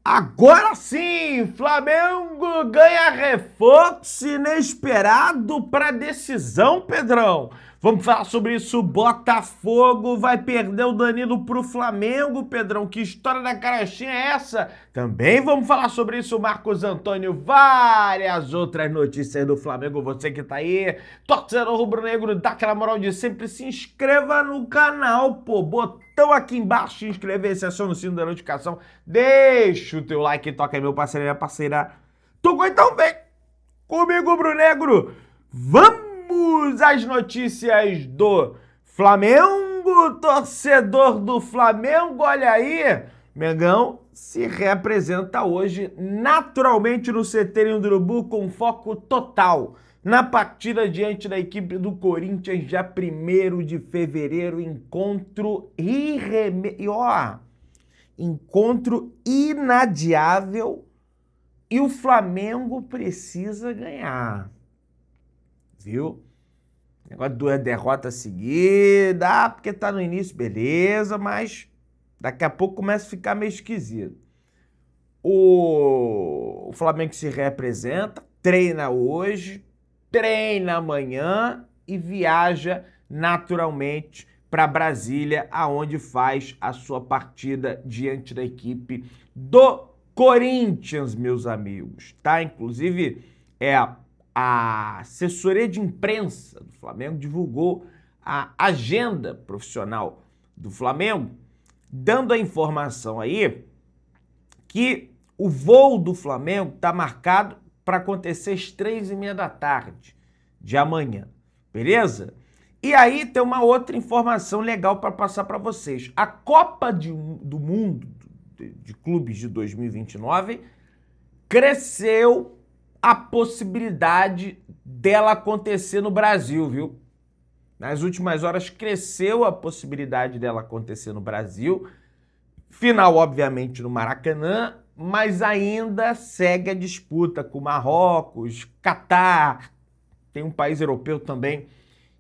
Agora sim, Flamengo ganha reforço inesperado para decisão, Pedrão. Vamos falar sobre isso. Botafogo vai perder o Danilo pro Flamengo, Pedrão. Que história da carochinha é essa? Também vamos falar sobre isso, Marcos Antônio. Várias outras notícias do Flamengo. Você que tá aí, torcedor rubro-negro, dá aquela moral de sempre. Se inscreva no canal, pô. Botão aqui embaixo, inscrever-se, aciona o sino da notificação. Deixa o teu like e toca aí, meu parceiro e minha parceira. Tocou então, vem comigo, rubro-negro. Vamos às notícias do Flamengo, torcedor do Flamengo, olha aí. Mengão se representa hoje naturalmente no CT do Urubu com foco total na partida diante da equipe do Corinthians, já 1º de fevereiro, encontro encontro inadiável e o Flamengo precisa ganhar. Viu? Negócio de 2 derrotas seguidas, porque tá no início, beleza, mas daqui a pouco começa a ficar meio esquisito. O Flamengo se representa, treina hoje, treina amanhã e viaja naturalmente para Brasília, aonde faz a sua partida diante da equipe do Corinthians, meus amigos, tá? Inclusive, a assessoria de imprensa do Flamengo divulgou a agenda profissional do Flamengo, dando a informação aí que o voo do Flamengo está marcado para acontecer às 3h30 da tarde de amanhã, beleza? E aí tem uma outra informação legal para passar para vocês. A Copa do Mundo de Clubes de 2029 cresceu a possibilidade dela acontecer no Brasil, viu? Nas últimas horas cresceu a possibilidade dela acontecer no Brasil. Final, obviamente, no Maracanã, mas ainda segue a disputa com Marrocos, Catar, tem um país europeu também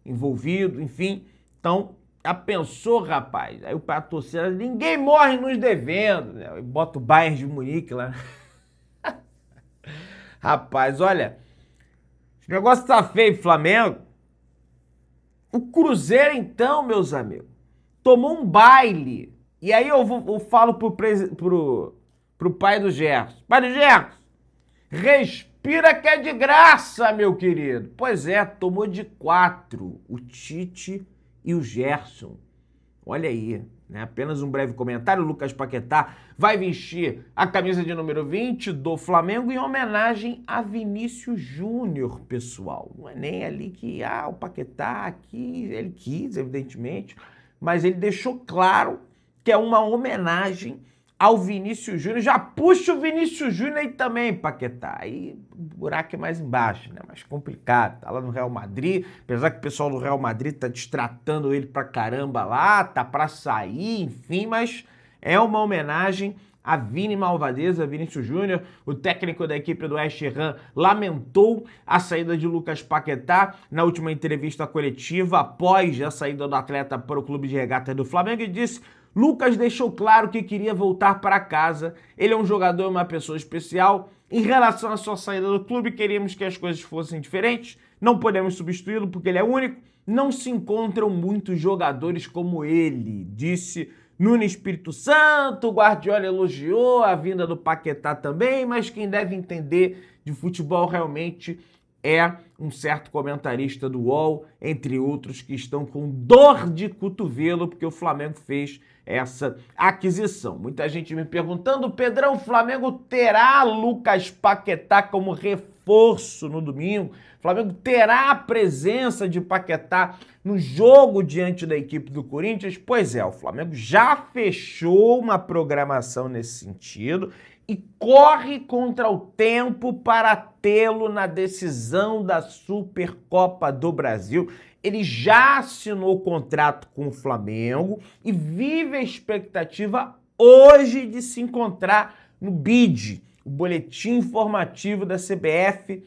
envolvido, enfim. Então, já pensou, rapaz? Aí o torcedor, ninguém morre nos devendo, né? Bota o Bayern de Munique lá. Rapaz, olha, o negócio tá feio, Flamengo. O Cruzeiro, então, meus amigos, tomou um baile. E aí eu falo pro pai do Gerson. Pai do Gerson, respira que é de graça, meu querido. Pois é, tomou de 4 o Tite e o Gerson. Olha aí, né? Apenas um breve comentário. O Lucas Paquetá vai vestir a camisa de número 20 do Flamengo em homenagem a Vinícius Júnior, pessoal. Não é nem ali que, o Paquetá aqui, ele quis, evidentemente, mas ele deixou claro que é uma homenagem ao Vinícius Júnior. Já puxa o Vinícius Júnior aí também, Paquetá. Aí o buraco é mais embaixo, né? Mais complicado. Tá lá no Real Madrid, apesar que o pessoal do Real Madrid tá destratando ele pra caramba lá, tá pra sair, enfim, mas é uma homenagem a Vini Malvadeza, Vinícius Júnior. O técnico da equipe do West Ham lamentou a saída de Lucas Paquetá na última entrevista coletiva após a saída do atleta para o clube de regatas do Flamengo e disse: Lucas deixou claro que queria voltar para casa. Ele é um jogador e uma pessoa especial. Em relação à sua saída do clube, queríamos que as coisas fossem diferentes. Não podemos substituí-lo porque ele é único. Não se encontram muitos jogadores como ele, disse Nuno Espírito Santo. O Guardiola elogiou a vinda do Paquetá também, mas quem deve entender de futebol realmente é um certo comentarista do UOL, entre outros, que estão com dor de cotovelo porque o Flamengo fez essa aquisição. Muita gente me perguntando: Pedrão, o Flamengo terá Lucas Paquetá como reforço no domingo? O Flamengo terá a presença de Paquetá no jogo diante da equipe do Corinthians? Pois é, o Flamengo já fechou uma programação nesse sentido e corre contra o tempo para tê-lo na decisão da Supercopa do Brasil. Ele já assinou o contrato com o Flamengo e vive a expectativa hoje de se encontrar no BID, o Boletim Informativo da CBF,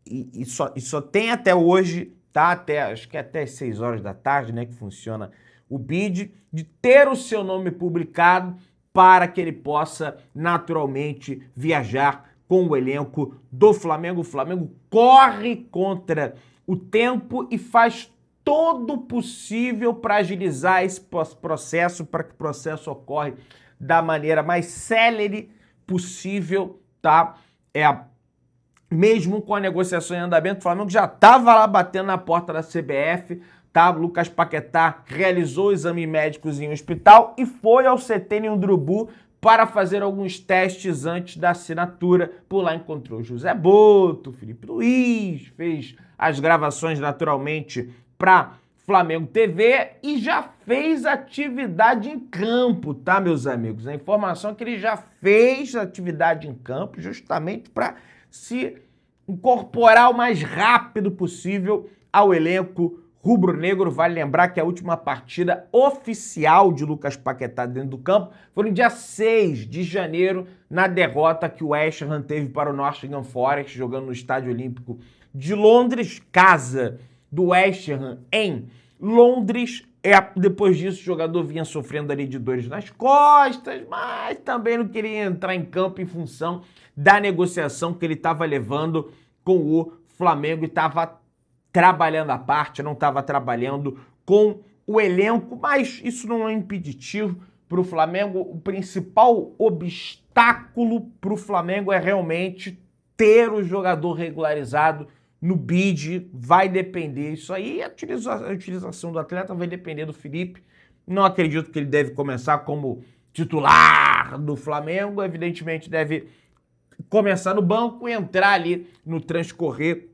e só tem até hoje, tá? Acho que até as 6 horas da tarde, né, que funciona o BID, de ter o seu nome publicado para que ele possa naturalmente viajar com o elenco do Flamengo. O Flamengo corre contra o tempo e faz todo o possível para agilizar esse processo, para que o processo ocorra da maneira mais célere possível, tá? Mesmo com a negociação em andamento, o Flamengo já estava lá batendo na porta da CBF, tá? Lucas Paquetá realizou exames médicos em um hospital e foi ao CT em Urubu para fazer alguns testes antes da assinatura. Por lá encontrou José Boto, Felipe Luiz, fez as gravações naturalmente para Flamengo TV e já fez atividade em campo, tá, meus amigos? A informação é que ele já fez atividade em campo justamente para se incorporar o mais rápido possível ao elenco rubro-negro. Vale lembrar que a última partida oficial de Lucas Paquetá dentro do campo foi no dia 6 de janeiro, na derrota que o West Ham teve para o Nottingham Forest, jogando no Estádio Olímpico de Londres, casa do West Ham em Londres. Depois disso, o jogador vinha sofrendo ali de dores nas costas, mas também não queria entrar em campo em função da negociação que ele estava levando com o Flamengo e estava trabalhando à parte, não estava trabalhando com o elenco, mas isso não é impeditivo para o Flamengo. O principal obstáculo para o Flamengo é realmente ter o jogador regularizado no bid. Vai depender isso aí, a utilização do atleta vai depender do Felipe. Não acredito que ele deve começar como titular do Flamengo, evidentemente deve começar no banco e entrar ali no transcorrer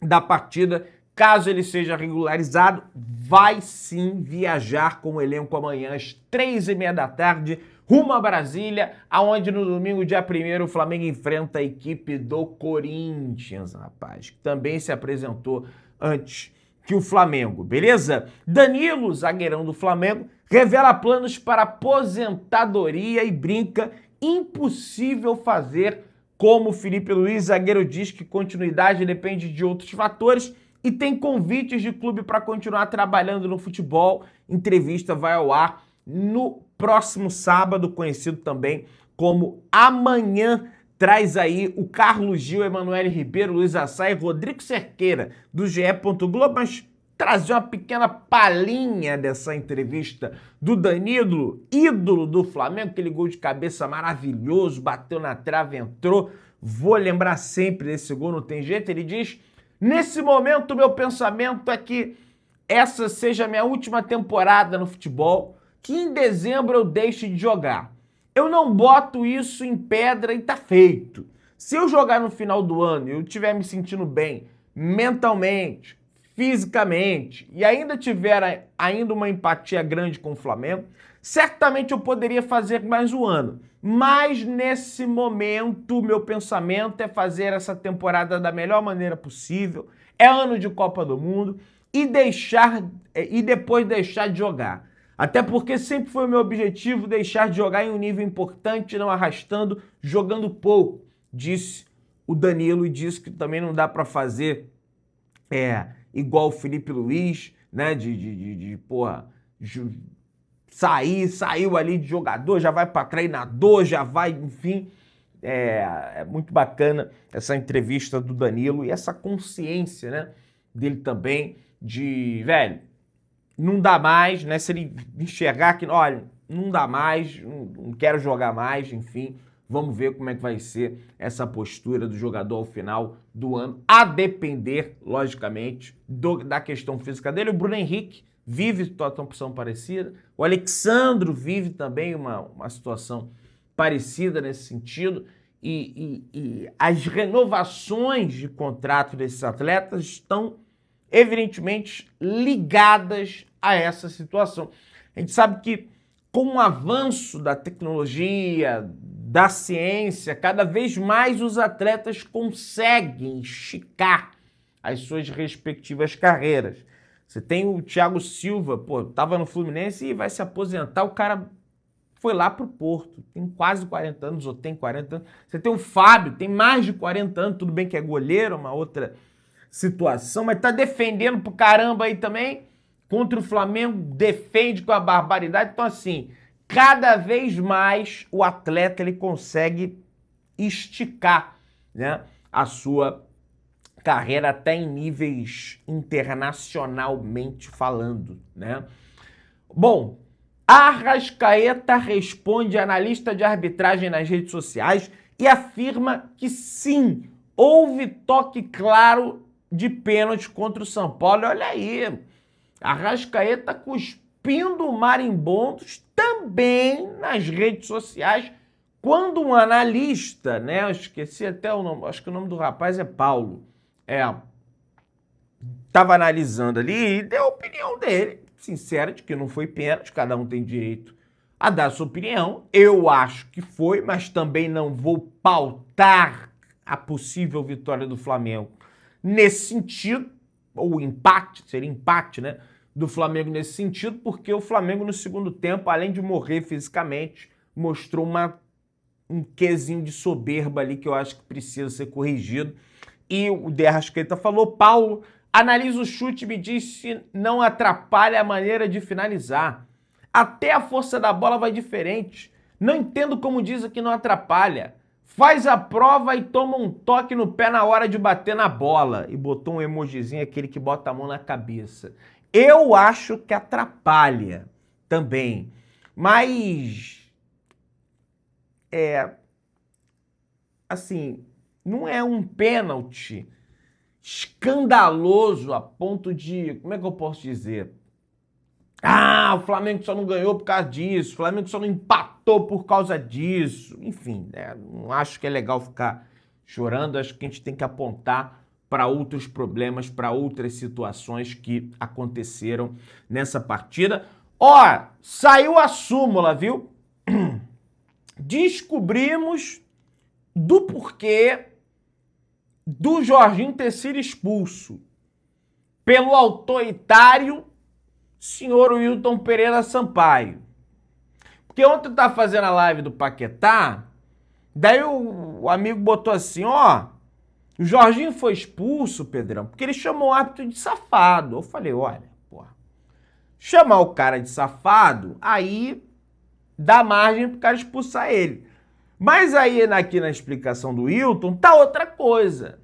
da partida. Caso ele seja regularizado, vai sim viajar com o elenco amanhã às 3h30 da tarde, rumo a Brasília, aonde no domingo, dia 1º, o Flamengo enfrenta a equipe do Corinthians, rapaz, que também se apresentou antes que o Flamengo, beleza? Danilo, zagueirão do Flamengo, revela planos para aposentadoria e brinca: impossível fazer como Felipe Luiz. Zagueiro diz que continuidade depende de outros fatores e tem convites de clube para continuar trabalhando no futebol. Entrevista vai ao ar no próximo sábado, conhecido também como Amanhã. Traz aí o Carlos Gil, Emanuele Ribeiro, Luiz Assay e Rodrigo Cerqueira, do GE. Globo, mas trazer uma pequena palhinha dessa entrevista do Danilo, ídolo do Flamengo, aquele gol de cabeça maravilhoso, bateu na trave, entrou. Vou lembrar sempre desse gol, não tem jeito. Ele diz: nesse momento, meu pensamento é que essa seja a minha última temporada no futebol, que em dezembro eu deixe de jogar. Eu não boto isso em pedra e tá feito. Se eu jogar no final do ano e eu estiver me sentindo bem mentalmente, fisicamente, e ainda tiver uma empatia grande com o Flamengo, certamente eu poderia fazer mais um ano. Mas nesse momento, meu pensamento é fazer essa temporada da melhor maneira possível. É ano de Copa do Mundo e depois deixar de jogar. Até porque sempre foi o meu objetivo deixar de jogar em um nível importante, não arrastando, jogando pouco, disse o Danilo, e disse que também não dá para fazer igual o Felipe Luiz, né, saiu ali de jogador, já vai para treinador, já vai, enfim. É muito bacana essa entrevista do Danilo e essa consciência, né, dele também de, velho, não dá mais, né? Se ele enxergar que, olha, não dá mais, não quero jogar mais, enfim, vamos ver como é que vai ser essa postura do jogador ao final do ano, a depender, logicamente, da questão física dele. O Bruno Henrique vive situação parecida, o Alexandro vive também uma situação parecida nesse sentido, e as renovações de contrato desses atletas estão evidentemente ligadas a essa situação. A gente sabe que com o avanço da tecnologia, da ciência, cada vez mais os atletas conseguem esticar as suas respectivas carreiras. Você tem o Thiago Silva, estava no Fluminense e vai se aposentar, o cara foi lá pro Porto, tem quase 40 anos, ou tem 40 anos. Você tem o Fábio, tem mais de 40 anos, tudo bem que é goleiro, uma outra situação, mas tá defendendo pro caramba aí também, contra o Flamengo, defende com a barbaridade. Então, assim, cada vez mais o atleta ele consegue esticar, né, a sua carreira até em níveis internacionalmente falando, né? Bom, Arrascaeta responde a analista de arbitragem nas redes sociais e afirma que sim, houve toque claro de pênalti contra o São Paulo. Olha aí, Arrascaeta cuspindo marimbondos também nas redes sociais, quando um analista, né, eu esqueci até o nome, acho que o nome do rapaz é Paulo, estava analisando ali e deu a opinião dele, sincera, de que não foi pênalti, cada um tem direito a dar a sua opinião. Eu acho que foi, mas também não vou pautar a possível vitória do Flamengo nesse sentido, ou empate, seria empate, né, do Flamengo nesse sentido, porque o Flamengo no segundo tempo, além de morrer fisicamente, mostrou um quezinho de soberba ali que eu acho que precisa ser corrigido. E o De Arrascaeta falou: Paulo, analisa o chute e me diz se não atrapalha a maneira de finalizar. Até a força da bola vai diferente. Não entendo como diz que não atrapalha. Faz a prova e toma um toque no pé na hora de bater na bola. E botou um emojizinho, aquele que bota a mão na cabeça. Eu acho que atrapalha também. Mas, assim, não é um pênalti escandaloso a ponto de, como é que eu posso dizer? Ah, o Flamengo só não ganhou por causa disso, o Flamengo só não empatou por causa disso. Enfim, né? Não acho que é legal ficar chorando, acho que a gente tem que apontar para outros problemas, para outras situações que aconteceram nessa partida. Ó, saiu a súmula, viu? Descobrimos do porquê do Jorginho ter sido expulso pelo autoritário senhor Wilton Pereira Sampaio. Porque ontem eu tava fazendo a live do Paquetá, daí o amigo botou assim, ó, o Jorginho foi expulso, Pedrão, porque ele chamou o árbitro de safado. Eu falei, olha, porra, chamar o cara de safado, aí dá margem pro cara expulsar ele. Mas aí aqui na explicação do Wilton tá outra coisa.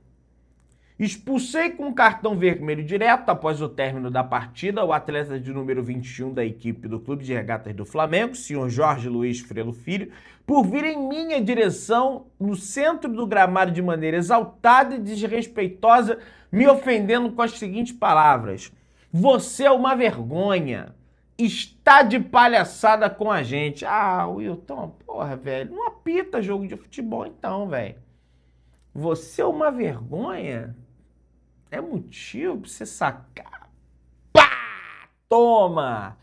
Expulsei com cartão vermelho direto após o término da partida o atleta de número 21 da equipe do Clube de Regatas do Flamengo, senhor Jorge Luiz Frelo Filho, por vir em minha direção no centro do gramado de maneira exaltada e desrespeitosa, me ofendendo com as seguintes palavras: você é uma vergonha, está de palhaçada com a gente. Ah, Wilton, porra, velho, não apita jogo de futebol então, velho. Você é uma vergonha? É motivo pra você sacar. Pá! Toma!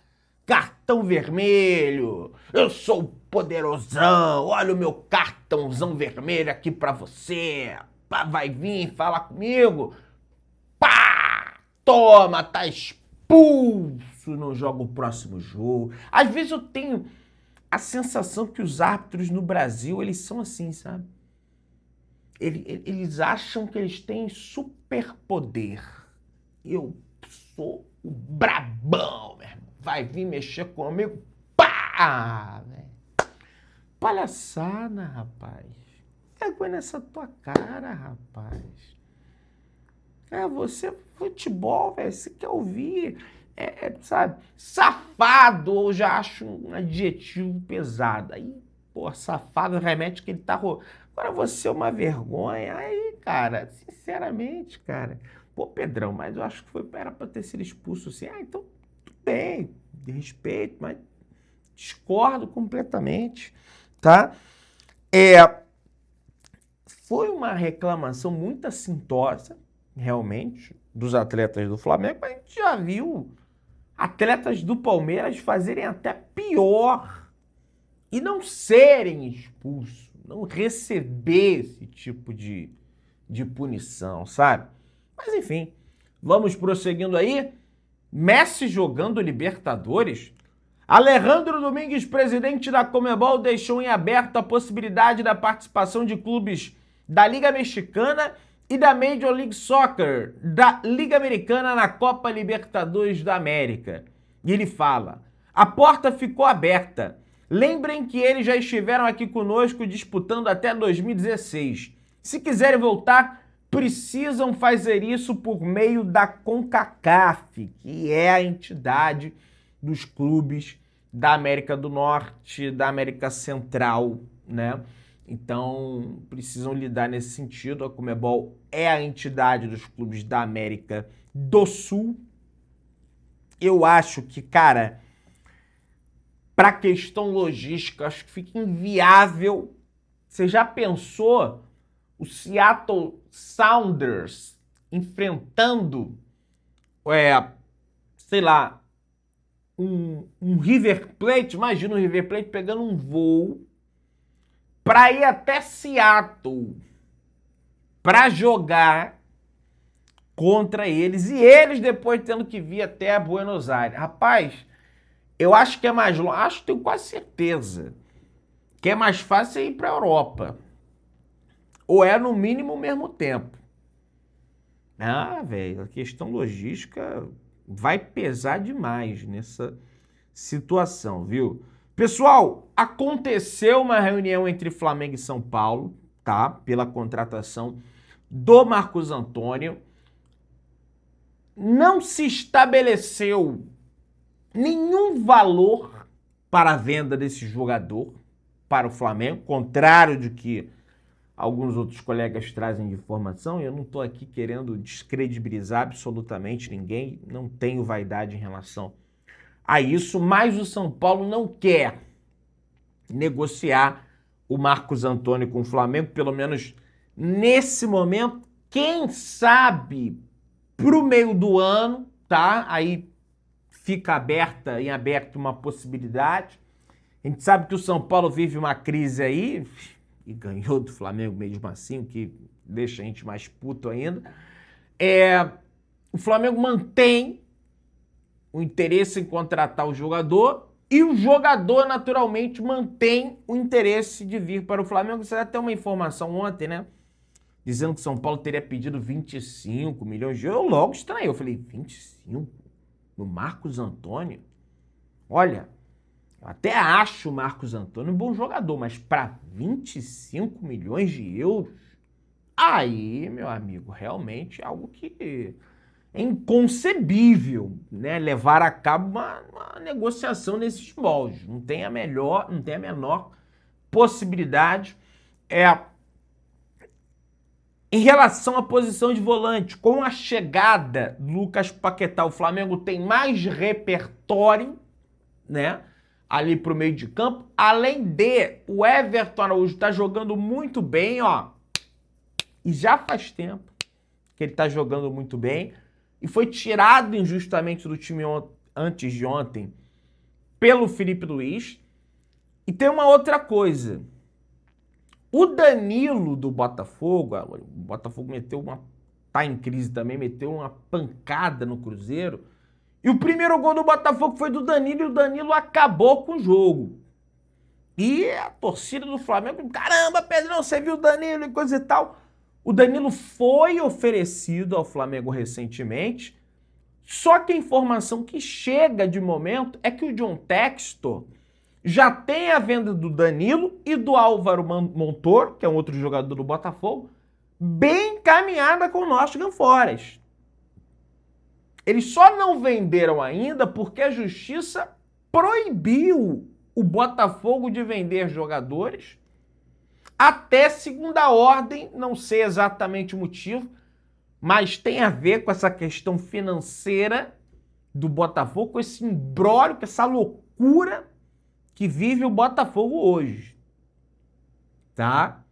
Cartão vermelho! Eu sou poderosão! Olha o meu cartãozão vermelho aqui pra você! Pá, vai vir falar comigo? Pá! Toma! Tá expulso! Não joga o próximo jogo. Às vezes eu tenho a sensação que os árbitros no Brasil, eles são assim, sabe? Eles acham que eles têm superpoder. Eu sou o brabão, meu irmão. Vai vir mexer comigo? Pá! Palhaçada, rapaz. Vergonha nessa tua cara, rapaz. Você, futebol, velho, você quer ouvir, sabe? Safado, eu já acho um adjetivo pesado. Aí, pô, safado remete que ele tá... Agora você é uma vergonha. Aí, cara, sinceramente, cara. Pô, Pedrão, mas eu acho que era pra ter sido expulso assim. Ah, então, tudo bem, de respeito, mas discordo completamente, tá? Foi uma reclamação muito assintosa, realmente, dos atletas do Flamengo, mas a gente já viu atletas do Palmeiras fazerem até pior e não serem expulsos. Não receber esse tipo de punição, sabe? Mas enfim, vamos prosseguindo aí. Messi jogando Libertadores. Alejandro Domingues, presidente da Conmebol, deixou em aberto a possibilidade da participação de clubes da Liga Mexicana e da Major League Soccer, da Liga Americana na Copa Libertadores da América. E ele fala: a porta ficou aberta. Lembrem que eles já estiveram aqui conosco disputando até 2016. Se quiserem voltar, precisam fazer isso por meio da CONCACAF, que é a entidade dos clubes da América do Norte, da América Central, né? Então, precisam lidar nesse sentido. A Conmebol é a entidade dos clubes da América do Sul. Eu acho que, cara, para questão logística, acho que fica inviável. Você já pensou o Seattle Sounders enfrentando, sei lá, um River Plate? Imagina o River Plate pegando um voo para ir até Seattle para jogar contra eles e eles depois tendo que vir até Buenos Aires. Rapaz, eu acho que é mais longe, acho, tenho quase certeza que é mais fácil ir para a Europa. Ou é no mínimo o mesmo tempo. Ah, velho, a questão logística vai pesar demais nessa situação, viu? Pessoal, aconteceu uma reunião entre Flamengo e São Paulo, tá? Pela contratação do Marcos Antônio. Não se estabeleceu nenhum valor para a venda desse jogador para o Flamengo, contrário de que alguns outros colegas trazem de informação. Eu não estou aqui querendo descredibilizar absolutamente ninguém, não tenho vaidade em relação a isso, mas o São Paulo não quer negociar o Marcos Antônio com o Flamengo, pelo menos nesse momento. Quem sabe pro meio do ano, tá? Aí fica em aberto uma possibilidade. A gente sabe que o São Paulo vive uma crise aí, e ganhou do Flamengo mesmo assim, o que deixa a gente mais puto ainda. O Flamengo mantém o interesse em contratar o jogador e o jogador, naturalmente, mantém o interesse de vir para o Flamengo. Você até uma informação ontem, né? Dizendo que o São Paulo teria pedido 25 milhões de euros. Eu logo estranhei. Eu falei, 25? No Marcos Antônio? Olha, eu até acho o Marcos Antônio um bom jogador, mas para 25 milhões de euros? Aí, meu amigo, realmente é algo que é inconcebível, né? Levar a cabo uma negociação nesses moldes. Não tem a menor possibilidade. Em relação à posição de volante, com a chegada do Lucas Paquetá, o Flamengo tem mais repertório, né? Ali pro meio de campo. Além de o Everton Araújo tá jogando muito bem, ó. E já faz tempo que ele tá jogando muito bem. E foi tirado injustamente do time antes de ontem pelo Felipe Luiz. E tem uma outra coisa. O Danilo do Botafogo, o Botafogo tá em crise também, meteu uma pancada no Cruzeiro. E o primeiro gol do Botafogo foi do Danilo e o Danilo acabou com o jogo. E a torcida do Flamengo, caramba, Pedrão, você viu o Danilo e coisa e tal. O Danilo foi oferecido ao Flamengo recentemente, só que a informação que chega de momento é que o John Textor já tem a venda do Danilo e do Álvaro Montoro, que é um outro jogador do Botafogo, bem encaminhada com o Nottingham Forest. Eles só não venderam ainda porque a justiça proibiu o Botafogo de vender jogadores até segunda ordem, não sei exatamente o motivo, mas tem a ver com essa questão financeira do Botafogo, com esse imbróglio, com essa loucura que vive o Botafogo hoje, tá?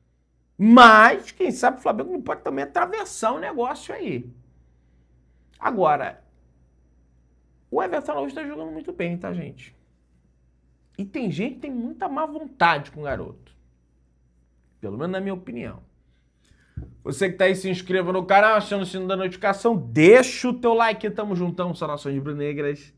Mas, quem sabe o Flamengo não pode também atravessar o negócio aí. Agora, o Everton hoje está jogando muito bem, tá, gente? E tem gente que tem muita má vontade com o garoto. Pelo menos na minha opinião. Você que tá aí, se inscreva no canal, achando o sino da notificação, deixa o teu like, tamo juntão, saudações rubro-negras.